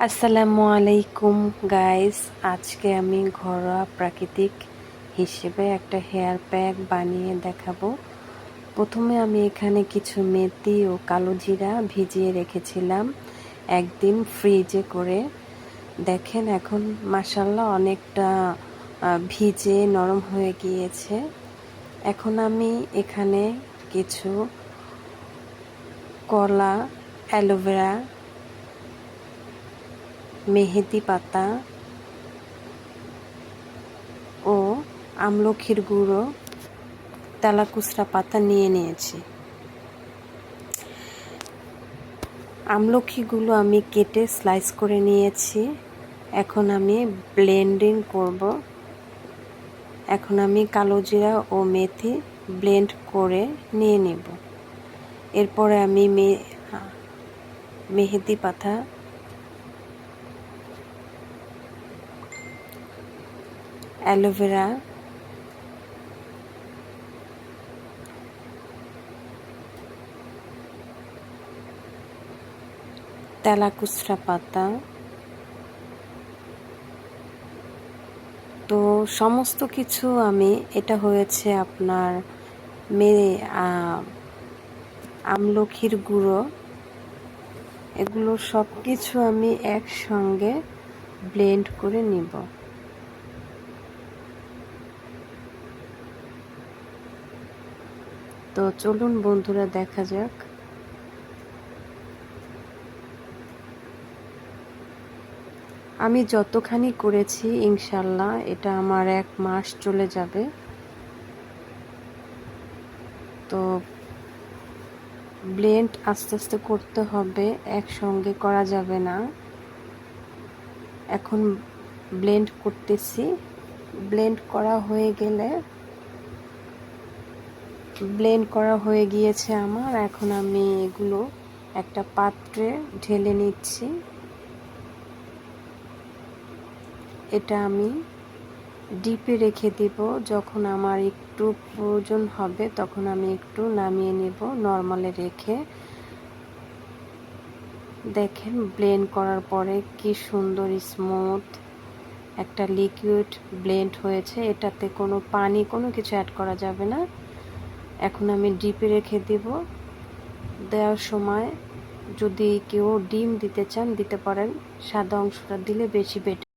আসসালামু আলাইকুম গাইস, আজকে আমি ঘরোয়া প্রাকৃতিক হিসেবে একটা হেয়ার প্যাক বানিয়ে দেখাবো। প্রথমে আমি এখানে কিছু মেথি ও কালো জিরা ভিজিয়ে রেখেছিলাম একদিন ফ্রিজে করে। দেখেন এখন মাশাআল্লাহ অনেকটা ভিজে নরম হয়ে গিয়েছে। এখন আমি এখানে কিছু কলা, অ্যালোভেরা, মেহেদি পাতা ও আমলখির গুঁড়ো, তেলাকুচড়া পাতা নিয়ে নিয়েছি। আমলখিগুলো আমি কেটে স্লাইস করে নিয়েছি। এখন আমি ব্লেন্ডিং করব। এখন আমি কালো জিরা ও মেথি ব্লেন্ড করে নিয়ে নেব। এরপরে আমি মেহেদি পাতা, অ্যালোভেরা, তেলাকুচড়া পাতা, তো সমস্ত কিছু আমি, এটা হয়েছে আপনার আমলখির গুঁড়ো, এগুলো সব কিছু আমি একসঙ্গে ব্লেন্ড করে নিব। তো চলুন বন্ধুরা দেখা যাক। আমি যতখানি করেছি ইনশাল্লাহ এটা আমার 1 মাস চলে যাবে। তো ব্লেন্ড আস্তে আস্তে করতে হবে, একসঙ্গে করা যাবে না। এখন ব্লেন্ড করতেছি। ব্লেন্ড করা হয়ে গিয়েছে আমার। এখন আমি এগুলো একটা পাত্রে ঢেলে নিচ্ছি। এটা আমি ডিপে রেখে দিব। যখন আমার একটু প্রয়োজন হবে তখন আমি একটু নামিয়ে নেব নরমালে রেখে। দেখেন ব্লেন্ড করার পরে কি সুন্দর স্মুথ একটা লিকুইড ব্লেন্ড হয়েছে। এটাতে কোনো পানি কোনো কিছু অ্যাড করা যাবে না। এখন আমি ডিপে রেখে দিব। দেওয়ার সময় যদি কেউ ডিম দিতে চান দিতে পারেন, সাদা অংশটা দিলে বেশি বেটার।